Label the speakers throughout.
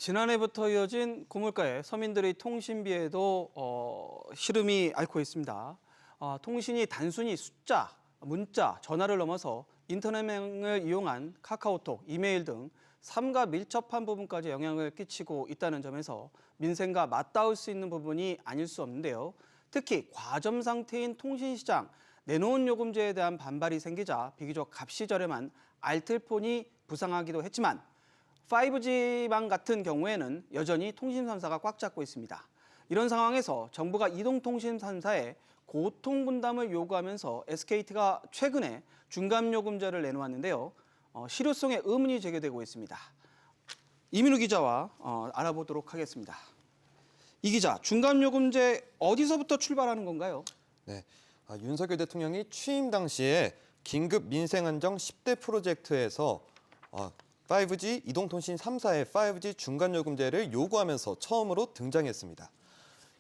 Speaker 1: 지난해부터 이어진 고물가에 서민들의 통신비에도 시름이 앓고 있습니다. 통신이 단순히 숫자, 문자, 전화를 넘어서 인터넷망을 이용한 카카오톡, 이메일 등 삶과 밀접한 부분까지 영향을 끼치고 있다는 점에서 민생과 맞닿을 수 있는 부분이 아닐 수 없는데요. 특히 과점 상태인 통신시장, 내놓은 요금제에 대한 반발이 생기자 비교적 값이 저렴한 알뜰폰이 부상하기도 했지만 5G망 같은 경우에는 여전히 통신 3사가 꽉 잡고 있습니다. 이런 상황에서 정부가 이동통신 3사에 고통 분담을 요구하면서 SKT가 최근에 중간요금제를 내놓았는데요. 실효성에 의문이 제기되고 있습니다. 이민우 기자와 알아보도록 하겠습니다. 이 기자, 중간요금제 어디서부터 출발하는 건가요?
Speaker 2: 네, 윤석열 대통령이 취임 당시에 긴급 민생안정 10대 프로젝트에서 5G 이동통신 3사의 5G 중간요금제를 요구하면서 처음으로 등장했습니다.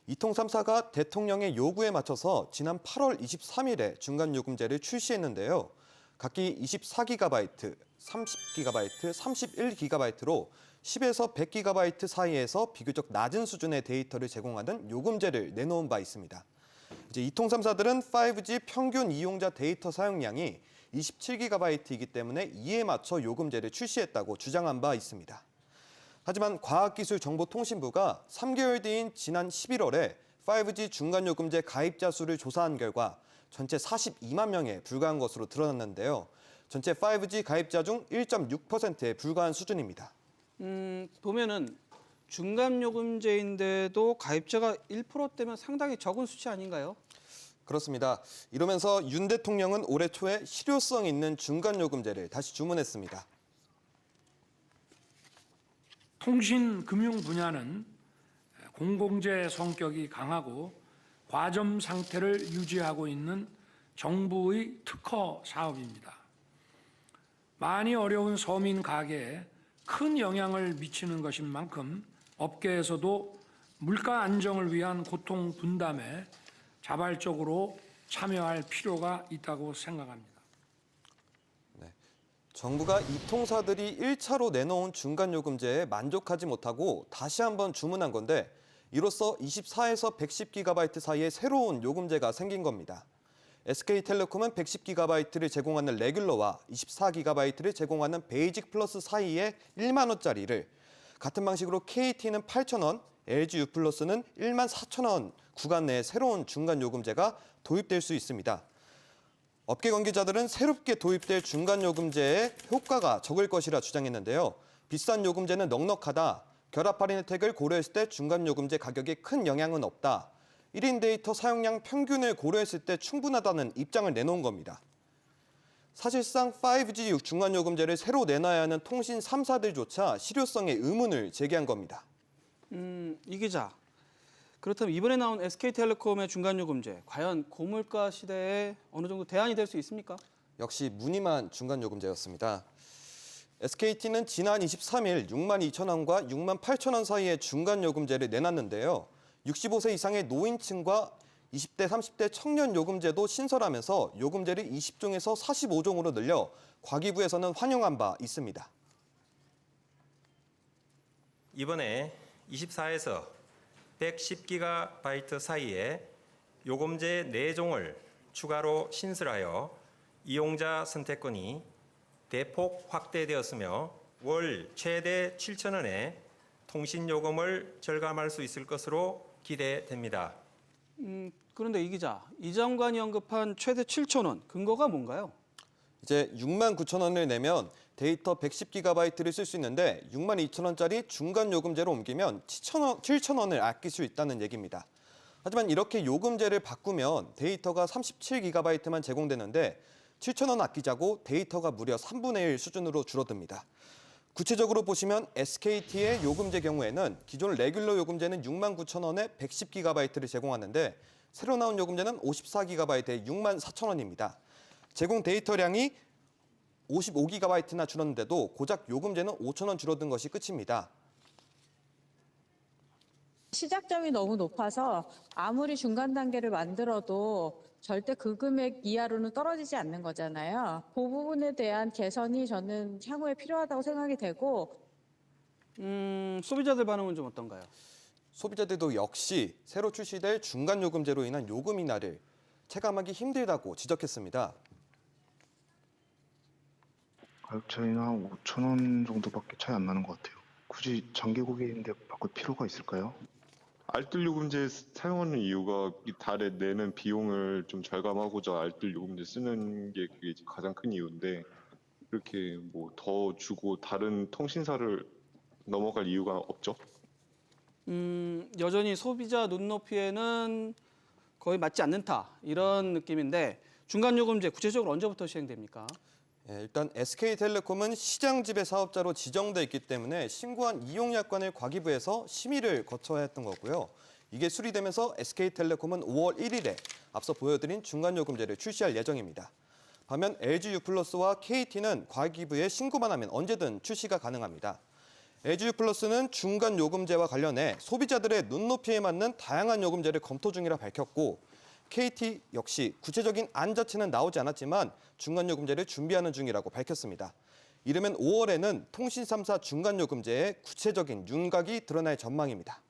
Speaker 2: 이통 3사가 대통령의 요구에 맞춰서 지난 8월 23일에 중간요금제를 출시했는데요. 각기 24GB, 30GB, 31GB로 10에서 100GB 사이에서 비교적 낮은 수준의 데이터를 제공하는 요금제를 내놓은 바 있습니다. 이제 이통 3사들은 5G 평균 이용자 데이터 사용량이 27GB이기 때문에 이에 맞춰 요금제를 출시했다고 주장한 바 있습니다. 하지만 과학기술정보통신부가 3개월 뒤인 지난 11월에 5G 중간요금제 가입자 수를 조사한 결과 전체 42만 명에 불과한 것으로 드러났는데요. 전체 5G 가입자 중 1.6%에 불과한 수준입니다.
Speaker 1: 보면은 중간요금제인데도 가입자가 1%대면 상당히 적은 수치 아닌가요?
Speaker 2: 그렇습니다. 이러면서 윤 대통령은 올해 초에 실효성 있는 중간요금제를 다시 주문했습니다.
Speaker 3: 통신 금융 분야는 공공재 성격이 강하고 과점 상태를 유지하고 있는 정부의 특허 사업입니다. 많이 어려운 서민 가게에 큰 영향을 미치는 것인 만큼 업계에서도 물가 안정을 위한 고통 분담에 자발적으로 참여할 필요가 있다고 생각합니다.
Speaker 2: 정부가 이통사들이 1차로 내놓은 중간요금제에 만족하지 못하고 다시 한번 주문한 건데 이로써 24에서 110GB 사이에 새로운 요금제가 생긴 겁니다. SK텔레콤은 110GB를 제공하는 레귤러와 24GB를 제공하는 베이직 플러스 사이에 1만 원짜리를 같은 방식으로 KT는 8,000원, LG U+는 1만 4,000원 구간 내에 새로운 중간요금제가 도입될 수 있습니다. 업계 관계자들은 새롭게 도입될 중간요금제의 효과가 적을 것이라 주장했는데요. 비싼 요금제는 넉넉하다, 결합 할인 혜택을 고려했을 때 중간요금제 가격에 큰 영향은 없다, 1인 데이터 사용량 평균을 고려했을 때 충분하다는 입장을 내놓은 겁니다. 사실상 5G 중간요금제를 새로 내놔야 하는 통신 3사들조차 실효성에 의문을 제기한 겁니다.
Speaker 1: 이 기자, 그렇다면 이번에 나온 SK텔레콤의 중간요금제, 과연 고물가 시대에 어느 정도 대안이 될 수 있습니까?
Speaker 2: 역시 무늬만 중간요금제였습니다. SKT는 지난 23일 6만 2천 원과 6만 8천 원 사이의 중간요금제를 내놨는데요. 65세 이상의 노인층과 20대, 30대 청년 요금제도 신설하면서 요금제를 20종에서 45종으로 늘려 과기부에서는 환영한 바 있습니다.
Speaker 4: 이번에 24에서 110GB 사이에 요금제 4종을 추가로 신설하여 이용자 선택권이 대폭 확대되었으며 월 최대 7,000원의 통신요금을 절감할 수 있을 것으로 기대됩니다.
Speaker 1: 그런데 이 기자, 이 장관이 언급한 최대 7,000원, 근거가 뭔가요?
Speaker 2: 이제 6만 9천 원을 내면 데이터 110GB를 쓸 수 있는데 6만 2천 원짜리 중간요금제로 옮기면 7천 원을 아낄 수 있다는 얘기입니다. 하지만 이렇게 요금제를 바꾸면 데이터가 37GB만 제공되는데 7천 원 아끼자고 데이터가 무려 3분의 1 수준으로 줄어듭니다. 구체적으로 보시면 SKT의 요금제 경우에는 기존 레귤러 요금제는 6만 9천 원에 110GB를 제공하는데 새로 나온 요금제는 54GB에 6만 4천 원입니다. 제공 데이터량이 55GB나 줄었는데도 고작 요금제는 5천 원 줄어든 것이 끝입니다.
Speaker 5: 시작점이 너무 높아서 아무리 중간 단계를 만들어도 절대 그 금액 이하로는 떨어지지 않는 거잖아요. 그 부분에 대한 개선이 저는 향후에 필요하다고 생각이 되고
Speaker 1: 소비자들 반응은 좀 어떤가요?
Speaker 2: 소비자들도 역시 새로 출시될 중간요금제로 인한 요금 인하를 체감하기 힘들다고 지적했습니다.
Speaker 6: 가격 차이는 한 5천 원 정도밖에 차이 안 나는 것 같아요. 굳이 장기 고객인데 바꿀 필요가 있을까요?
Speaker 7: 알뜰 요금제 사용하는 이유가 이 달에 내는 비용을 좀 절감하고자 알뜰 요금제 쓰는 게 그게 가장 큰 이유인데 그렇게 뭐 더 주고 다른 통신사를 넘어갈 이유가 없죠.
Speaker 1: 여전히 소비자 눈높이에는 거의 맞지 않는다 이런 느낌인데 중간요금제 구체적으로 언제부터 시행됩니까?
Speaker 2: 일단 SK텔레콤은 시장 지배 사업자로 지정돼 있기 때문에 신고한 이용 약관을 과기부해서 심의를 거쳐야 했던 거고요. 이게 수리되면서 SK텔레콤은 5월 1일에 앞서 보여드린 중간요금제를 출시할 예정입니다. 반면 LG유플러스와 KT는 과기부에 신고만 하면 언제든 출시가 가능합니다. LG유플러스는 중간요금제와 관련해 소비자들의 눈높이에 맞는 다양한 요금제를 검토 중이라 밝혔고 KT 역시 구체적인 안 자체는 나오지 않았지만 중간요금제를 준비하는 중이라고 밝혔습니다. 이르면 5월에는 통신 3사 중간요금제의 구체적인 윤곽이 드러날 전망입니다.